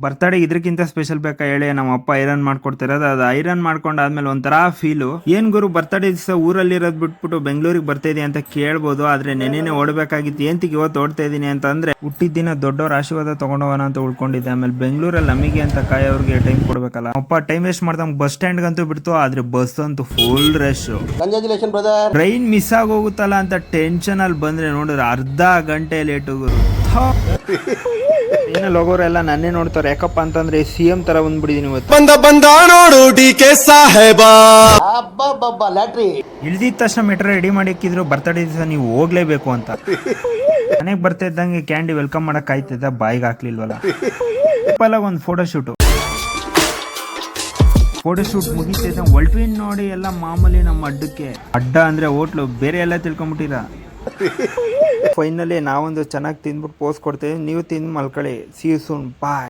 Birthday ಇದಕ್ಕಿಂತ special ಬೇಕಾ ಹೇಳಿ? ನಮ್ಮ ಅಪ್ಪ ಐರನ್ ಮಾಡ್ಕೊಡ್ತಿರೋದು. ಅದು ಐರನ್ ಮಾಡ್ಕೊಂಡಾದ್ಮೇಲೆ ಒಂಥರ ಫೀಲು. ಏನ್ ಗುರು ಬರ್ತಡೇ ದಿವಸ ಊರಲ್ಲಿ ಇರೋದ್ ಬಿಟ್ಬಿಟ್ಟು ಬೆಂಗಳೂರಿಗೆ ಬರ್ತಾ ಇದೀನಿ ಅಂತ ಕೇಳ್ಬೋದು. ಆದ್ರೆ ನೆನೆನೆ ಓಡಬೇಕಾಗಿತ್ತು. ಏಂತಿಗೆ ಇವತ್ತು ಓಡ್ತಾ ಇದೀನಿ ಅಂತಂದ್ರೆ ಹುಟ್ಟಿದ ದಿನ ದೊಡ್ಡವ್ರ ಆಶೀರ್ವಾದ ತಗೊಂಡೋಗೋಣ ಅಂತ ಉಳ್ಕೊಂಡಿದ್ದೆ. ಆಮೇಲೆ ಬೆಂಗಳೂರಲ್ಲಿ ನಮಗೆ ಅಂತ ಕಾಯೋರ್ಗೆ ಟೈಮ್ ಕೊಡ್ಬೇಕಲ್ಲ. ಅಪ್ಪ ಟೈಮ್ ವೇಸ್ಟ್ ಮಾಡ್ದಂಗ್ ಬಸ್ ಸ್ಟ್ಯಾಂಡ್ ಗಂತೂ ಬಿಡ್ತು. ಆದ್ರೆ ಬಸ್ ಅಂತೂ ಫುಲ್ ರಶ್. ಟ್ರೈನ್ ಮಿಸ್ ಆಗೋಗುತ್ತಲ್ಲ ಅಂತ ಟೆನ್ಷನ್ ಅಲ್ಲಿ ಬಂದ್ರೆ ನೋಡಿದ್ರೆ ಅರ್ಧ ಗಂಟೆ ಲೇಟು ಗುರು. ಏನಲ್ಲಿ ಹೋಗೋರೆಲ್ಲ ನನ್ನೇ ನೋಡ್ತಾರೆ. ಯಾಕಪ್ಪ ಅಂತಂದ್ರೆ CM ತರ ಬಂದ್ಬಿಟ್ಟಿದೀನಿ ಇವತ್ತು. ಬಂದ ನೋಡು DK ಸಾಹೇಬ. ಇಳ್ದಿದ ತಕ್ಷಣ ಮೆಟ್ರೋ ರೆಡಿ ಮಾಡಿ ಹಾಕಿದ್ರು. ಬರ್ತಡೇ ದಿವಸ ನೀವು ಹೋಗ್ಲೇಬೇಕು ಅಂತ. ಮನೆಗೆ ಬರ್ತಾ ಇದ್ದಂಗೆ ಕ್ಯಾಂಡಿ ವೆಲ್ಕಮ್ ಮಾಡಕ್ ಆಯ್ತಿದ್ದ, ಬಾಯಿಗೆ ಹಾಕ್ಲಿಲ್ವಲ್ಲ. ಒಂದು ಫೋಟೋ ಶೂಟ್ ಮುಗಿತಿದ್ದ ಒಳ್ಟ್ವಿನ್ ನೋಡಿ ಎಲ್ಲ ಮಾಮೂಲಿ. ನಮ್ಮ ಅಡ್ಡ ಅಂದ್ರೆ ಹೋಟ್ಲು, ಬೇರೆ ಎಲ್ಲ ತಿಳ್ಕೊಂಬಿಟ್ಟಿರ. ಫೈನಲಿ ನಾವೊಂದು ಚೆನ್ನಾಗಿ ತಿಂದ್ಬಿಟ್ಟು ಪೋಸ್ ಕೊಡ್ತೇವೆ. ನೀವು ತಿಂದು ಮಲ್ಕೊಳ್ಳಿ. See you soon, bye.